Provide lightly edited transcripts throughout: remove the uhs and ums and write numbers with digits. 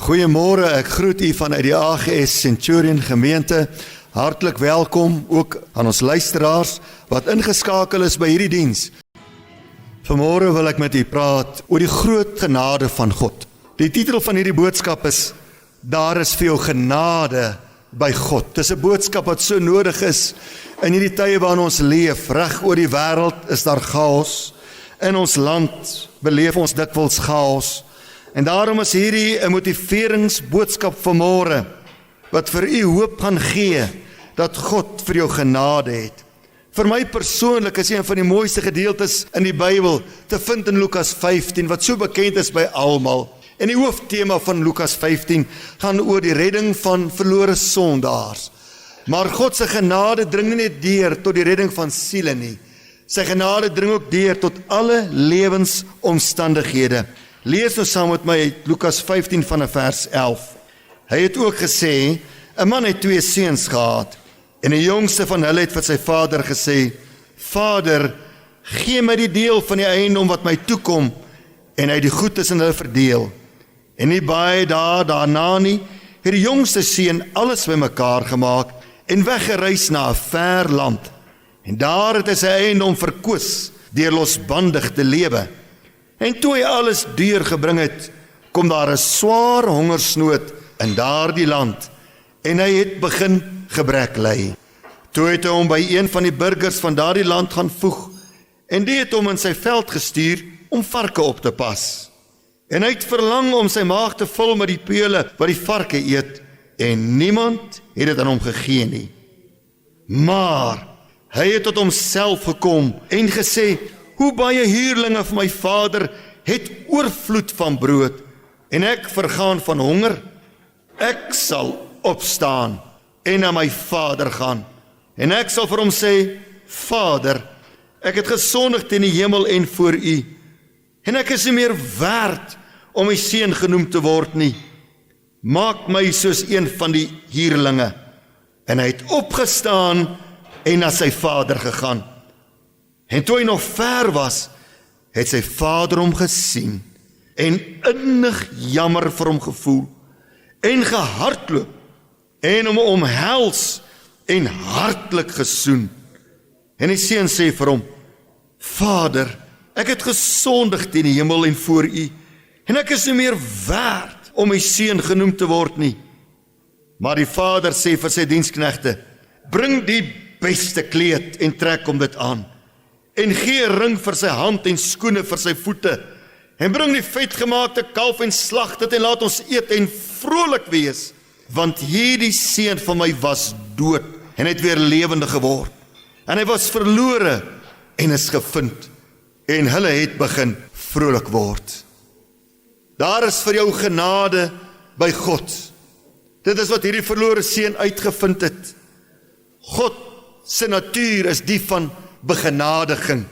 Goeiemôre, ek groet u vanuit die AGS Centurion gemeente. Hartlik welkom ook aan ons luisteraars wat ingeskakel is by hierdie diens. Vanmôre wil ek met u praat oor die groot genade van God. Die titel van hierdie boodskap is: Daar is vir jou genade by God. Dis 'n boodskap wat so nodig is in hierdie tye waarin ons leef. Reg oor die wêreld is daar chaos. In ons land beleef ons dikwels chaos. En daarom is hierdie 'n motiveringsboodskap vanmôre wat vir u hoop gaan gee dat God vir jou genade het. Vir my persoonlik is een van die mooiste gedeeltes in die Bybel te vind in Lukas 15 wat so bekend is by almal. En die hooftema van Lukas 15 gaan oor die redding van verlore sondaars. Maar God se genade dring nie net deur tot die redding van siele nie. Sy genade dring ook deur tot alle lewensomstandighede. Lees nou saam met my Lukas 15 vanaf vers 11. Hy het ook gesê, 'n man het 2 seuns gehad, en die jongste van hulle het vir sy vader gesê, Vader, gee my die deel van die eiendom wat my toekom, en hy die goed tussen hulle verdeel. En nie baie daarna nie, het die jongste seun alles bymekaar gemaak, en weggereis na 'n ver land. En daar het hy sy eiendom verkoos, deur losbandig te lewe. En toe hy alles deurgebring het, kom daar 'n swaar hongersnood in daardie land, en hy het begin gebrek ly. Toe het hy hom by een van die burgers van daardie land gaan voeg, en die het hom in sy veld gestuur om varke op te pas. En hy het verlang om sy maag te vul met die peule wat die varke eet, en niemand het dit aan hom gegee nie. Maar hy het tot homself gekom en gesê, hoe baie huurlinge van my vader het oorvloed van brood, en ek vergaan van honger. Ek sal opstaan en na my vader gaan, en ek sal vir hom sê, Vader, ek het gesondig teen die hemel en voor u, en ek is nie meer werd om my seun genoem te word nie. Maak my soos een van die huurlinge. En hy het opgestaan en na sy vader gegaan. En toe hy nog ver was, het sy vader hom gesien, en innig jammer vir hom gevoel, en gehardloop, en hom omhels, en hartlik gesoen. En die seun sê vir hom, Vader, ek het gesondig teen die hemel en voor u, en ek is nie meer werd om my seun genoem te word nie. Maar die vader sê vir sy diensknegte, bring die beste kleed en trek hom dit aan, en gee 'n ring vir sy hand en skoene vir sy voete, en bring die vetgemaakte kalf en slag dit en laat ons eet en vrolik wees, want hierdie seun van my was dood en het weer lewendig geword, en hy was verlore en is gevind, en hulle het begin vrolik word. Daar is vir jou genade by God. Dit is wat hierdie verlore seun uitgevind het. God se natuur is die van begenadiging.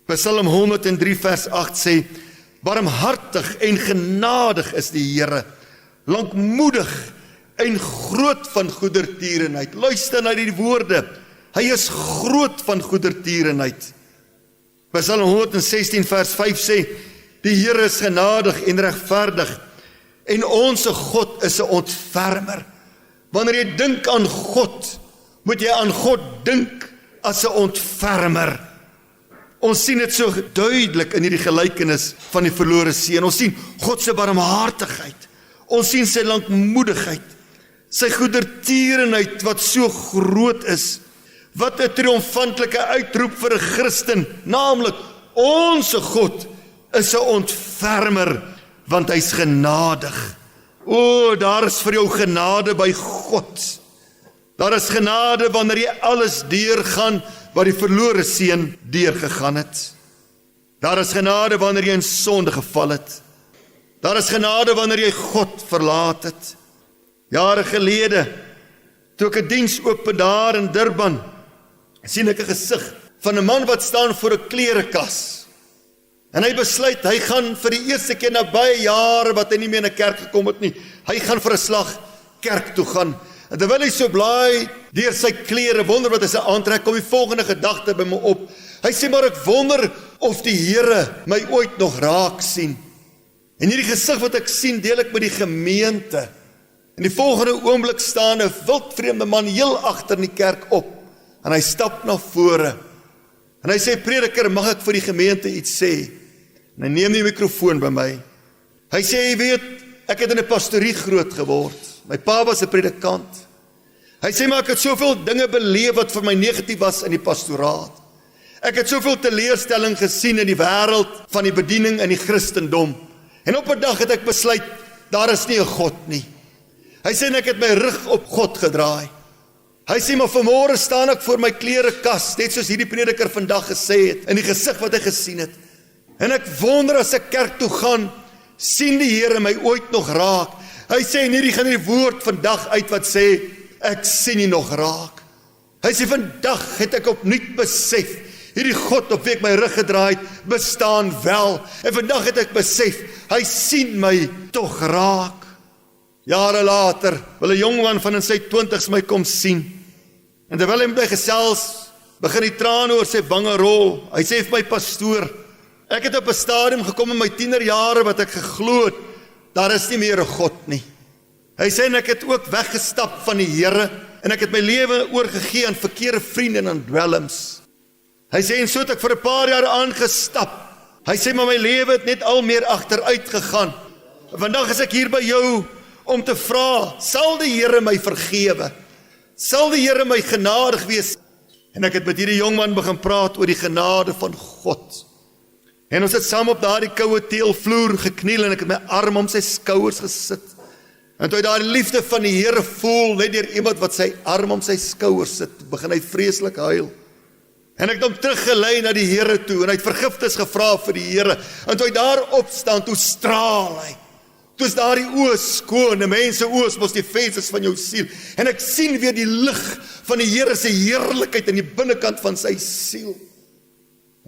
Psalm 103 vers 8 sê, barmhartig en genadig is die Here, lankmoedig en groot van goedertierenheid. Luister na die woorde, hy is groot van goedertierenheid. Psalm 116 vers 5 sê, die Here is genadig en regverdig, en ons God is 'n ontfermer. Wanneer jy dink aan God, moet jy aan God dink as 'n ontfermer. Ons sien dit so duidelik in hierdie gelykenis van die verlore seun. Ons sien God se barmhartigheid. Ons sien sy lankmoedigheid, sy goedertierenheid wat so groot is. Wat 'n triomfantelike uitroep vir 'n Christen, naamlik ons God is 'n ontfermer, want hy's genadig. O, daar is vir jou genade by God. Daar is genade wanneer jy alles deurgaan wat die verlore seun deurgegaan het. Daar is genade wanneer jy in sonde geval het. Daar is genade wanneer jy God verlaat het. Jare gelede, toe ek 'n diens oop daar in Durban, sien ek 'n gesig van 'n man wat staan voor 'n klerekas. En hy besluit, hy gaan vir die eerste keer na baie jare wat hy nie meer in 'n kerk gekom het nie, hy gaan vir 'n slag kerk toe gaan. En terwyl hy so blaai deur sy klere, wonder wat hy sy aantrek, kom die volgende gedagte by my op. Hy sê, maar ek wonder of die Here my ooit nog raak sien. En hierdie gesig wat ek sien, deel ek met die gemeente. In die volgende oomblik staan 'n wildvreemde man heel agter in die kerk op, en hy stap na vore. En hy sê, prediker, mag ek vir die gemeente iets sê? En hy neem die mikrofoon by my. Hy sê, jy weet, ek het in 'n pastorie groot geword. My pa was 'n predikant. Hy sê, maar ek het soveel dinge beleef wat vir my negatief was in die pastoraat. Ek het soveel teleurstelling gesien in die wêreld van die bediening in die Christendom. En op 'n dag het ek besluit, daar is nie 'n God nie. Hy sê, en ek het my rug op God gedraai. Hy sê, maar vanmôre staan ek voor my klerekas, net soos hierdie prediker vandag gesê het, in die gesig wat hy gesien het. En ek wonder as ek kerk toe gaan, sien die Here my ooit nog raak. Hy sê, en hierdie gaan die woord vandag uit wat sê, ek sien nie nog raak. Hy sê, vandag het ek opnuut besef, hierdie God op wie ek my rug gedraai het, bestaan wel. En vandag het ek besef, hy sien my tog raak. Jare later wil 'n jong man van in sy 20's my kom sien. En terwyl hy met my gesels, begin die trane oor sy wange rol. Hy sê vir my, pastoor, ek het op 'n stadium gekom in my tienerjare wat ek geglo het, daar is nie meer 'n God nie. Hy sê, en ek het ook weggestap van die Here, en ek het my lewe oorgegee aan verkeerde vriende en aan dwelms. Hy sê, en so het ek vir 'n paar jaar aangestap. Hy sê, maar my lewe het net al meer agteruit gegaan. Vandag is ek hier by jou om te vra, sal die Here my vergewe? Sal die Here my genadig wees? En ek het met hierdie jongman begin praat oor die genade van God. En ons het saam op daardie koue teelvloer gekniel, en ek het my arm om sy skouers gesit. En toe hy daardie liefde van die Here voel, net deur iemand wat sy arm om sy skouers sit, begin hy vreeslik huil. En ek het hom teruggelei na die Here toe, en hy het vergifnis gevra vir die Here. En toe hy daar opstaan, toe straal hy. Toe is daar die oë skoon, die mense oë is mos die vensters van jou siel. En ek sien weer die lig van die Here se heerlikheid in die binnekant van sy siel.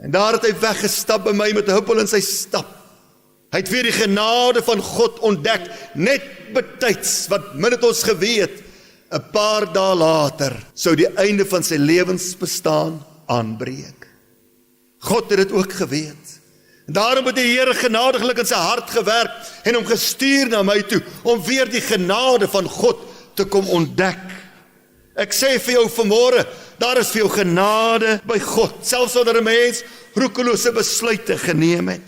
En daar het hy weggestap by my met 'n huppel in sy stap. Hy het weer die genade van God ontdek, net betyds, wat min het ons geweet, 'n paar dae later sou die einde van sy lewensbestaan aanbreek. God het dit ook geweet. En daarom het die Here genadiglik in sy hart gewerk en hom gestuur na my toe, om weer die genade van God te kom ontdek. Ek sê vir jou vanmôre, daar is vir jou genade by God, selfs wanneer 'n mens roekelose besluite geneem het.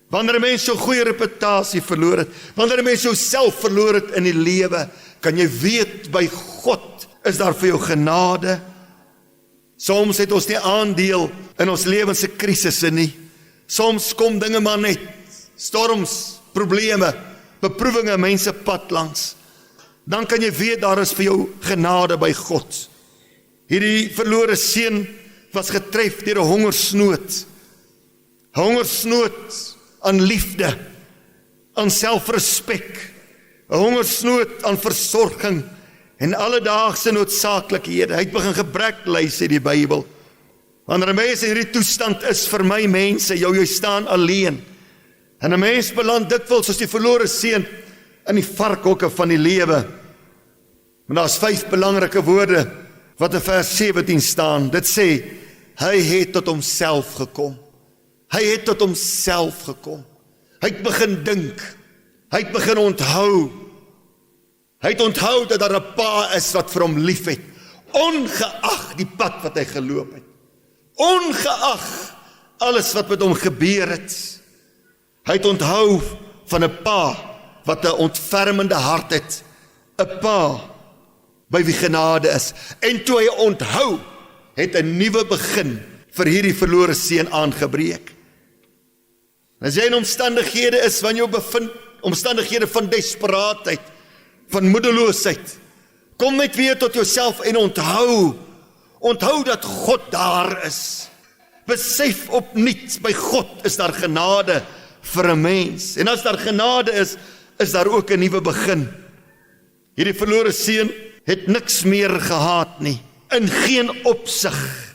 Wanneer 'n mens so goeie reputasie verloor het, wanneer 'n mens jouself verloor het in die lewe, kan jy weet, by God is daar vir jou genade. Soms het ons nie aandeel in ons lewens se krisisse nie. Soms kom dinge maar net, storms, probleme, beproewinge, mense pad langs. Dan kan jy weet, daar is vir jou genade by God. Hierdie verlore seun was getref deur 'n hongersnood. Hongersnood aan liefde, aan selfrespek, 'n hongersnood aan versorging en alledaagse noodsaaklikhede. Hy het begin gebrek ly, sê die Bybel. Wanneer 'n mens in hierdie toestand is, vir my mense, jy staan alleen. En 'n mens beland dikwels soos die verlore seun in die varkhokke van die lewe. Maar daar's 5 belangrike woorde wat in vers 17 staan. Dit sê, hy het tot homself gekom. Hy het tot homself gekom. Hy het begin dink. Hy het begin onthou. Hy het onthou dat daar 'n pa is wat vir hom lief het, ongeag die pad wat hy geloop het. Ongeag alles wat met hom gebeur het. Hy het onthou van 'n pa wat 'n ontfermende hart het. 'n Pa by wie genade is. En toe hy onthou, het 'n nuwe begin vir hierdie verlore seun aangebreek. As jy in omstandighede is, wanneer jy bevind, omstandighede van desperaatheid, van moedeloosheid, kom net weer tot jouself en onthou dat God daar is. Besef opnuut, by God is daar genade vir 'n mens. En as daar genade is daar ook 'n nuwe begin. Hierdie verlore seun het niks meer gehad nie, in geen opsig.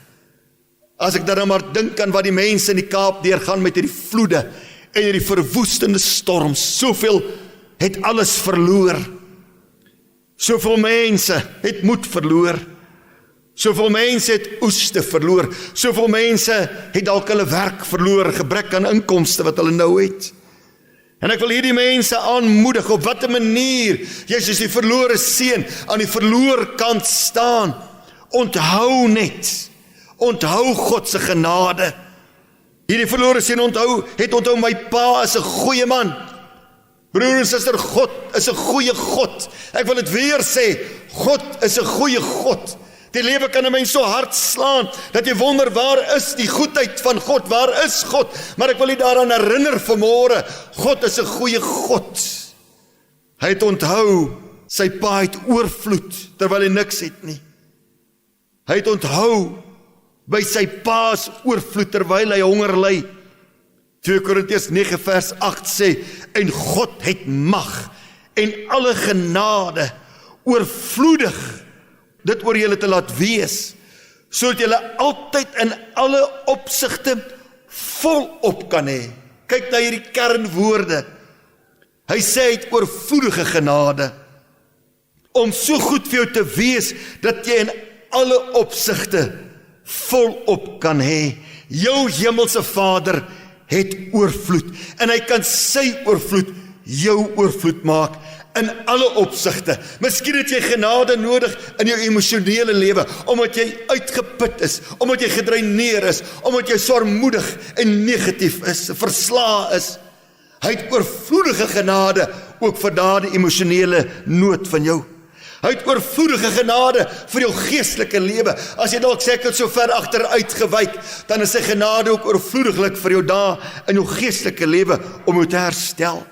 As ek dan maar dink aan wat die mense in die Kaap deurgaan met hierdie vloede en hierdie verwoestende storms, soveel het alles verloor. Soveel mense het moed verloor. Soveel mense het oeste verloor. Soveel mense het dalk hulle werk verloor, gebrek aan inkomste wat hulle nou het. En ek wil hierdie mense aanmoedig, op watter manier jy soos die verlore seun aan die verloor kant staan. Onthou net, onthou God se genade. Hierdie verlore seun het onthou my pa is 'n goeie man. Broer en suster, God is 'n goeie God. Ek wil dit weer sê, God is 'n goeie God. Die lewe kan 'n mens so hard slaan, dat jy wonder, waar is die goedheid van God? Waar is God? Maar ek wil jy daaraan herinner vanmôre, God is 'n goeie God. Hy het onthou, sy pa het oorvloed, terwyl hy niks het nie. Hy het onthou, by sy pa's oorvloed, terwyl hy honger ly. 2 Korintiërs 9 vers 8 sê, en God het mag, en alle genade, oorvloedig, dit oor julle te laat wees, sodat julle altyd in alle opsigte volop kan hê. Kyk na hierdie kernwoorde. Hy sê hy het oorvloedige genade, om so goed vir jou te wees, dat jy in alle opsigte volop kan hê. Jou hemelse Vader het oorvloed, en hy kan sy oorvloed jou oorvloed maak, in alle opsigte. Miskien het jy genade nodig in jou emosionele lewe, omdat jy uitgeput is, omdat jy gedreineer is, omdat jy swaarmoedig en negatief is, verslae is. Hy het oorvloedige genade, ook vir daardie emosionele nood van jou. Hy het oorvloedige genade vir jou geestelike lewe. As jy dalk sê ek het so ver agteruit gewyk, dan is sy genade ook oorvloediglik vir jou daar in jou geestelike lewe om jou te herstel.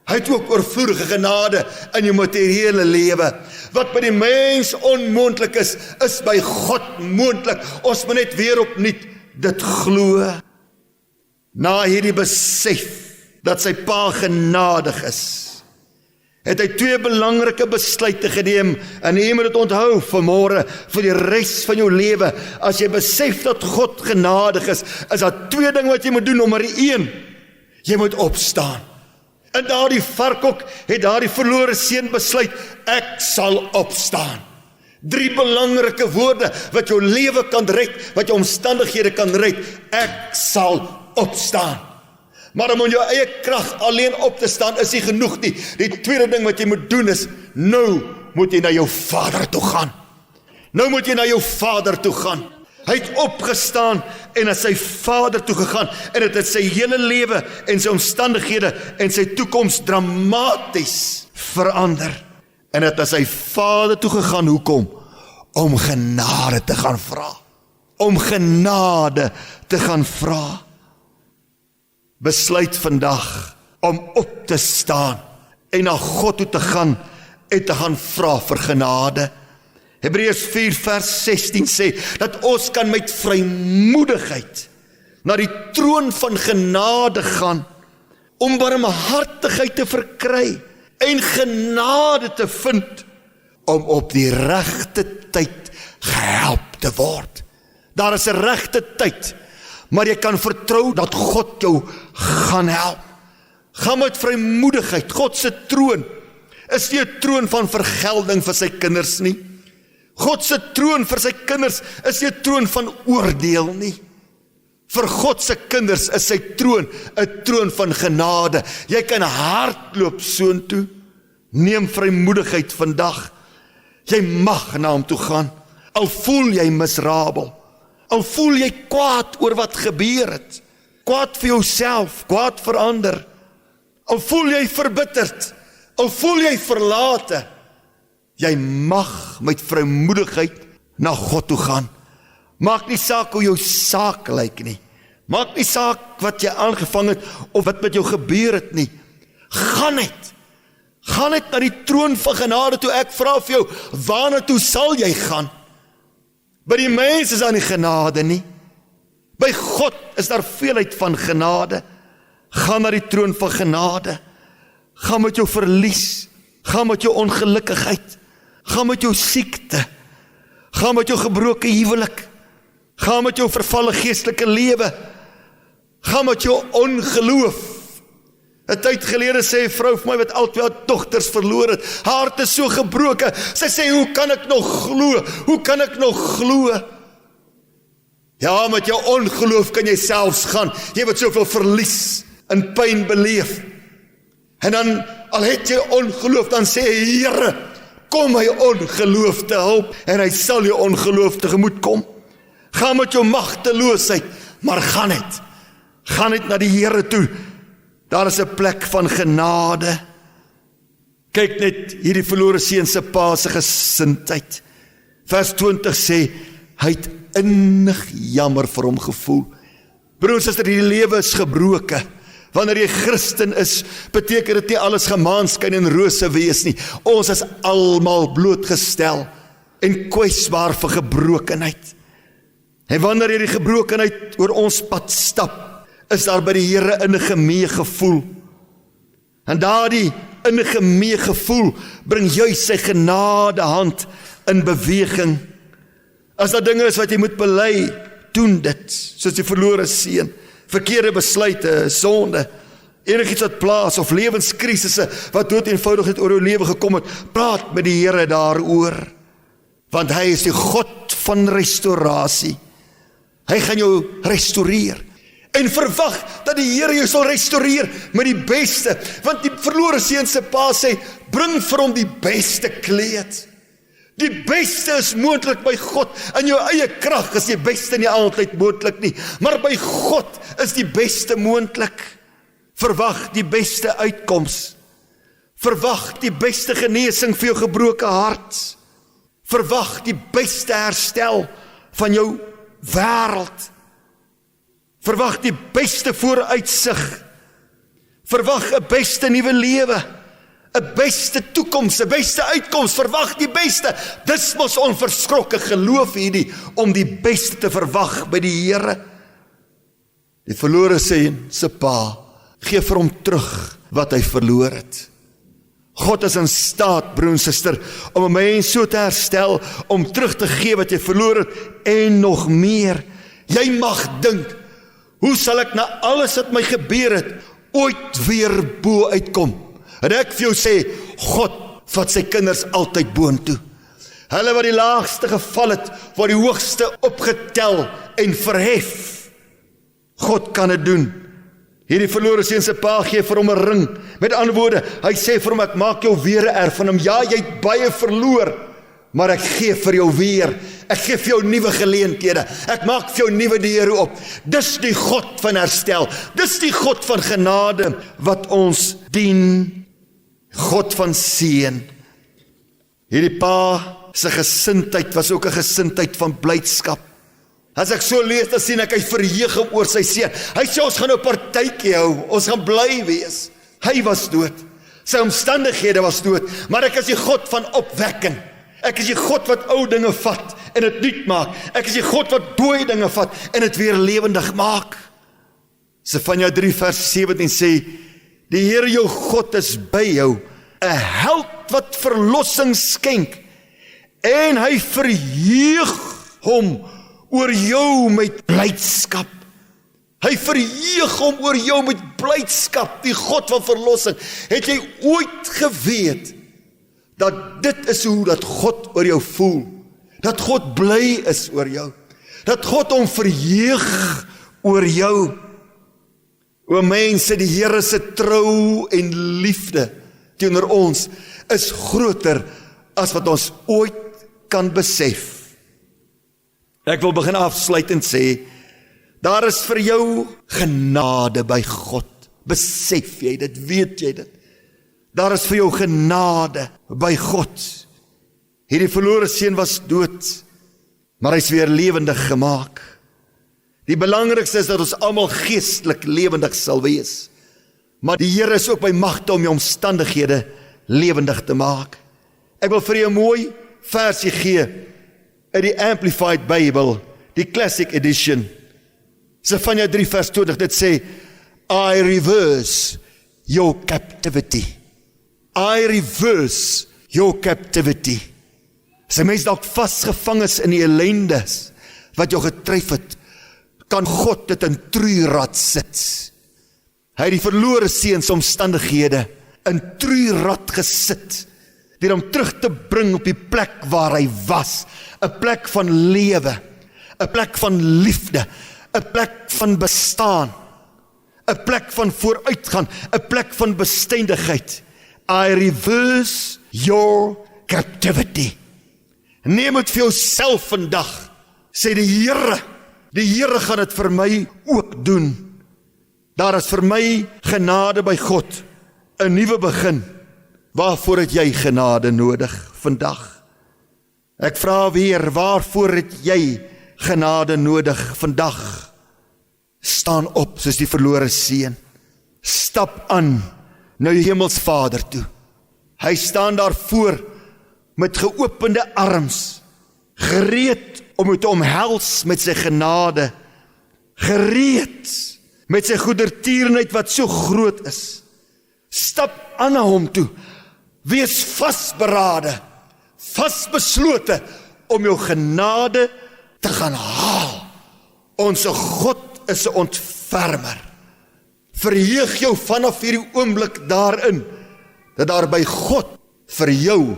Hy het ook oorvloedige genade in jou materiële lewe. Wat by die mens onmoontlik is by God moontlik. Ons moet net weer opnuut dit glo. Na hierdie besef dat sy pa genadig is, het hy 2 belangrike besluite geneem, en jy moet dit onthou vanmôre vir die res van jou lewe. As jy besef dat God genadig is daar 2 dinge wat jy moet doen. Nommer 1, jy moet opstaan. In daardie varkhok het daardie verlore seun besluit, ek sal opstaan. 3 belangrike woorde wat jou lewe kan red, wat jou omstandighede kan red. Ek sal opstaan. Maar om in jou eie krag alleen op te staan is nie genoeg nie. Die tweede ding wat jy moet doen is, nou moet jy na jou Vader toe gaan. Nou moet jy na jou Vader toe gaan. Hy het opgestaan en na sy Vader toe gegaan, en het sy hele lewe en sy omstandighede en sy toekoms dramaties verander. En het na sy Vader toe gegaan, hoekom? Om genade te gaan vra. Om genade te gaan vra. Besluit vandag om op te staan en na God toe te gaan en te gaan vra vir genade. Hebreërs 4 vers 16 sê, dat ons kan met vrymoedigheid na die troon van genade gaan, om barmhartigheid te verkry, en genade te vind, om op die regte tyd gehelp te word. Daar is 'n regte tyd, maar jy kan vertrou dat God jou gaan help. Gaan met vrymoedigheid. God se troon is nie 'n troon van vergelding vir sy kinders nie. God se troon vir sy kinders is nie 'n troon van oordeel nie. Vir God se kinders is sy troon 'n troon van genade. Jy kan hardloop soontoe. Neem vrymoedigheid vandag. Jy mag na hom toe gaan. Al voel jy miserabel. Al voel jy kwaad oor wat gebeur het. Kwaad vir jouself, kwaad vir ander. Al voel jy verbitterd. Al voel jy verlate. Jy mag met vrymoedigheid na God toe gaan. Maak nie saak hoe jou saak lyk nie. Maak nie saak wat jy aangevang het of wat met jou gebeur het nie. Gaan net. Gaan net na die troon van genade toe. Ek vra vir jou, waarna toe sal jy gaan? By die mens is daar nie genade nie. By God is daar veelheid van genade. Gaan na die troon van genade. Gaan met jou verlies. Gaan met jou ongelukkigheid. Gaan met jou siekte. Gaan met jou gebroke huwelik. Gaan met jou vervalle geestelike lewe. Gaan met jou ongeloof. 'n tyd gelede sê 'n vrou vir my wat al 2 dogters verloor het. Haar hart is so gebroken. Sy sê, hoe kan ek nog glo? Hoe kan ek nog glo? Ja, met jou ongeloof kan jy selfs gaan. Jy wat soveel verlies en pyn beleef. En dan, al het jy ongeloof, dan sê hy, Here, kom my ongeloof te help, en hy sal jou ongeloof tegemoet kom. Gaan met jou magteloosheid, maar gaan net na die Here toe. Daar is 'n plek van genade. Kyk net hierdie verlore seun se pa se gesindheid. Vers 20 sê, hy het innig jammer vir hom gevoel. Broers, suster, hierdie lewe is gebroke. Wanneer jy Christen is, beteken dit nie alles gemaanskyn en rose wees nie. Ons is almal blootgestel en kwesbaar vir gebrokenheid. En wanneer jy die gebrokenheid oor ons pad stap, is daar by die Here innige meegevoel. En daardie innige meegevoel bring juis sy genade hand in beweging. As daar dinge is wat jy moet bely, doen dit, soos die verlore seun. Verkeerde besluite, sonde, enigiets wat plaas of lewenskrisisse wat dood eenvoudig het oor jou lewe gekom het, praat met die Here daaroor, want hy is die God van restaurasie. Hy gaan jou restoreer. En verwag dat die Here jou sal restoreer met die beste, want die verlore seun se pa sê, bring vir hom die beste kleed. Die beste is moontlik by God. In jou eie krag is die beste nie altyd moontlik nie, maar by God is die beste moontlik. Verwag die beste uitkoms. Verwag die beste genesing vir jou gebroke hart. Verwag die beste herstel van jou wêreld. Verwag die beste vooruitsig. Verwag 'n beste nuwe lewe. 'n beste toekoms, 'n beste uitkoms, verwag die beste. Dis mos onverskrokke geloof hierdie, om die beste te verwag by die Here. Die verlore seun se pa, gee vir hom terug wat hy verloor het. God is in staat, broer en suster, om 'n mens so te herstel, om terug te gee wat jy verloor het, en nog meer. Jy mag dink, hoe sal ek na alles wat my gebeur het, ooit weer bo uitkom? En ek vir jou sê, God vat sy kinders altyd boontoe. Hulle wat die laagste geval het, word die hoogste opgetel en verhef. God kan dit doen. Hierdie verlore seun se pa gee vir hom 'n ring. Met ander woorde, hy sê vir hom, ek maak jou weer 'n erf van hom. Ja, jy het baie verloor, maar ek gee vir jou weer. Ek gee vir jou nuwe geleenthede. Ek maak vir jou nuwe deure op. Dis die God van herstel. Dis die God van genade wat ons dien. God van seën. Hierdie pa se gesindheid was ook 'n gesindheid van blydskap. As ek so lees, dan sien ek hy verheug hom oor sy seun. Hy sê ons gaan nou partytjie hou, ons gaan bly wees. Hy was dood. Sy omstandighede was dood, maar ek is die God van opwekking. Ek is die God wat ou dinge vat en dit nuut maak. Ek is die God wat dooie dinge vat en dit weer lewendig maak. Sefanja 3 vers 17 sê, die Here jou God is by jou, 'n held wat verlossing skenk, en hy verheug hom oor jou met blydskap. Hy verheug hom oor jou met blydskap, die God van verlossing. Het jy ooit geweet, dat dit is hoe dat God oor jou voel? Dat God bly is oor jou? Dat God hom verheug oor jou? O mense, die Here se trou en liefde teenoor ons is groter as wat ons ooit kan besef. Ek wil begin afsluit en sê, daar is vir jou genade by God. Besef jy dit, weet jy dit? Daar is vir jou genade by God. Hierdie verlore seun was dood, maar hy is weer lewendig gemaak. Die belangrikste is dat ons almal geestelik lewendig sal wees. Maar die Here is ook by magte om die omstandighede lewendig te maak. Ek wil vir jou 'n mooi versie gee uit die Amplified Bible, die Classic Edition. Sefanja 3 vers 20, dit sê, I reverse your captivity. I reverse your captivity. As 'n mens dalk vasgevang is in die ellendes wat jou getref het, kan God dit in troeirad sit. Hy het die verlore seun se omstandighede in troeirad gesit, deur hom terug te bring op die plek waar hy was, 'n plek van lewe, 'n plek van liefde, 'n plek van bestaan, 'n plek van vooruitgaan, 'n plek van bestendigheid. I reverse your captivity. Neem het vir jouself vandag, sê die Here gaan dit vir my ook doen. Daar is vir my genade by God, 'n nuwe begin. Waarvoor het jy genade nodig vandag? Ek vra weer, waarvoor het jy genade nodig vandag? Staan op soos die verlore seun. Stap aan na jou Hemelsvader toe. Hy staan daar voor met geopende arms, gereed om jou te omhels met sy genade, gereed met sy goedertierenheid wat so groot is. Stap aan na hom toe, wees vasberade, vasbeslote om jou genade te gaan haal. Onse God is 'n ontfermer. Verheug jou vanaf hierdie oomblik daarin, dat daar by God vir jou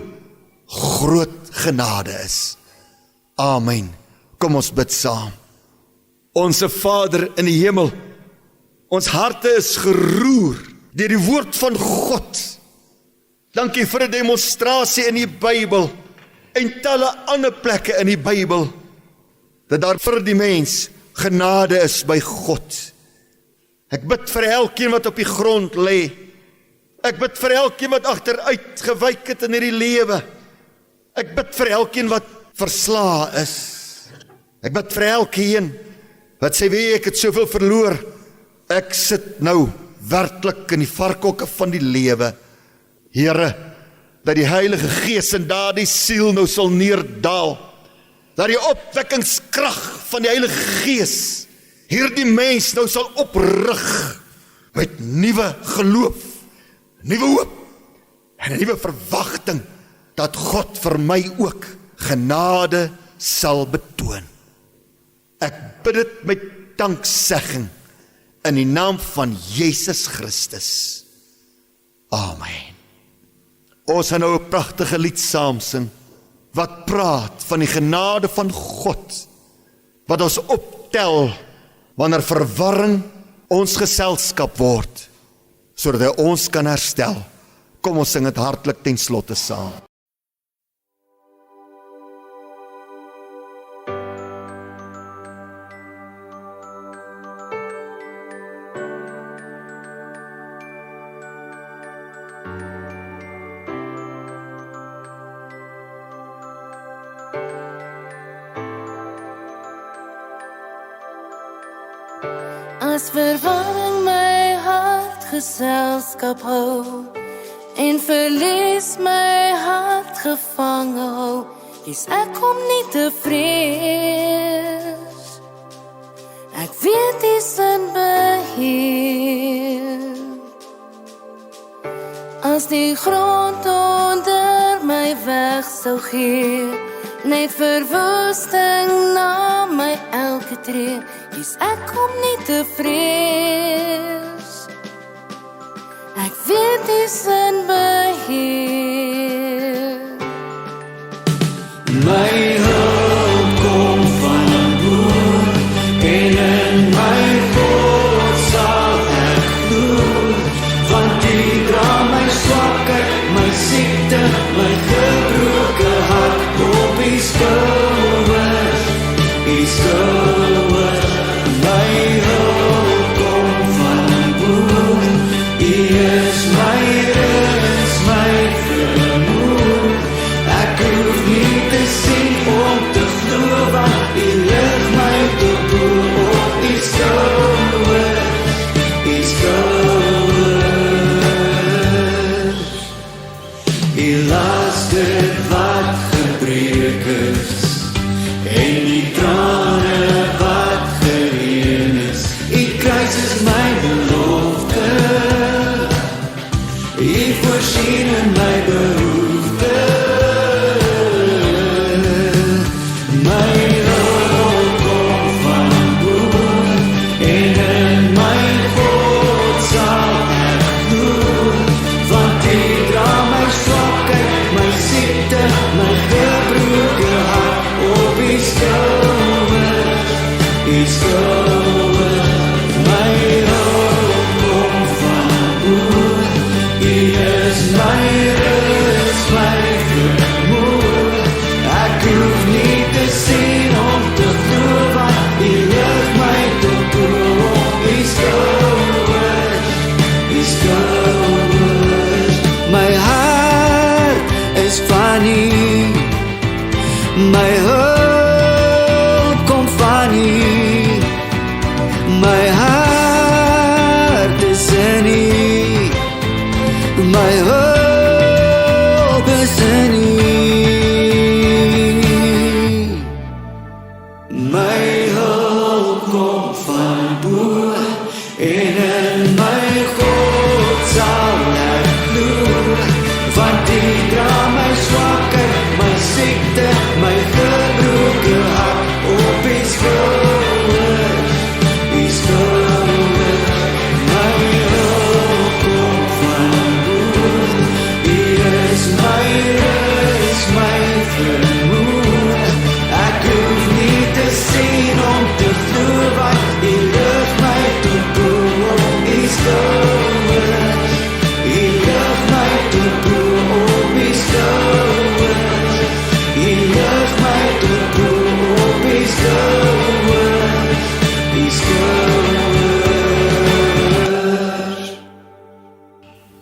groot genade is. Amen. Kom ons bid saam. Onse Vader in die hemel, ons harte is geroer deur die woord van God. Dankie vir 'n demonstrasie in die Bybel en talle ander plekke in die Bybel, dat daar vir die mens genade is by God. Ek bid vir elkeen wat op die grond lê. Ek bid vir elkeen wat agteruit gewyk het in hierdie lewe. Ek bid vir elkeen wat verslae is. Ek bid vir elkeen wat sê, weet ek het soveel verloor. Ek sit nou werklik in die varkhokke van die lewe. Here, dat die Heilige Gees in daardie siel nou sal neerdaal. Dat die opwekkingskrag van die Heilige Gees hierdie mens nou sal oprig met nuwe geloof, nuwe hoop en 'n nuwe verwagting dat God vir my ook genade sal betoon. Ek bid dit met danksegging in die naam van Jesus Christus. Amen. Ons gaan nou 'n pragtige lied saam sing, wat praat van die genade van God, wat ons optel, wanneer verwarring ons geselskap word, sodat hy ons kan herstel. Kom ons sing dit hartlik ten slotte saam. As verwarring my hart geselskap hou en verlies my hart gevange hou, is ek om nie te vrees. Ek weet die sin beheer. As die grond onder my weg sou gee, net verwoesting na my elke tree, is ek om nie te vrees. Ek weet die sin beheer. My hulp kom van bo, en in my God sal ek glo, want U dra my swakheid, my siekte, my gebroke hart op U skouers, U skouers. My hulp kom van bo, U is my rus, my van U. My hulp kom van U. My hart is in U. My hoop is in U. My hulp kom van bo, en in my God sal ek glo, want U dra my swakheid, my siekte, my gebroke hart op U skouers, U skouers. My hulp kom van bo, U is my rus, my vermoë. Ek hoef nie te sien om te glo, want U lig my tot bo op U skouers. U lig my tot bo op U skouers. U lig my tot bo op U skouers. U skouers.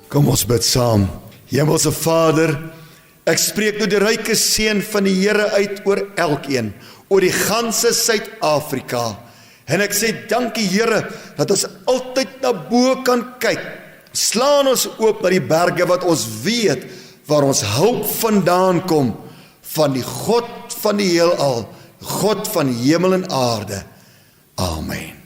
Kom ons bid saam. Hemelse Vader, ek spreek nou die ryke seën van die Here uit oor elkeen, oor die ganse Suid-Afrika. En ek sê dankie Here, dat ons altyd na bo kan kyk. Slaan ons oop na die berge wat ons weet, waar ons hulp vandaan kom, van die God van die heelal, God van hemel en aarde. Amen.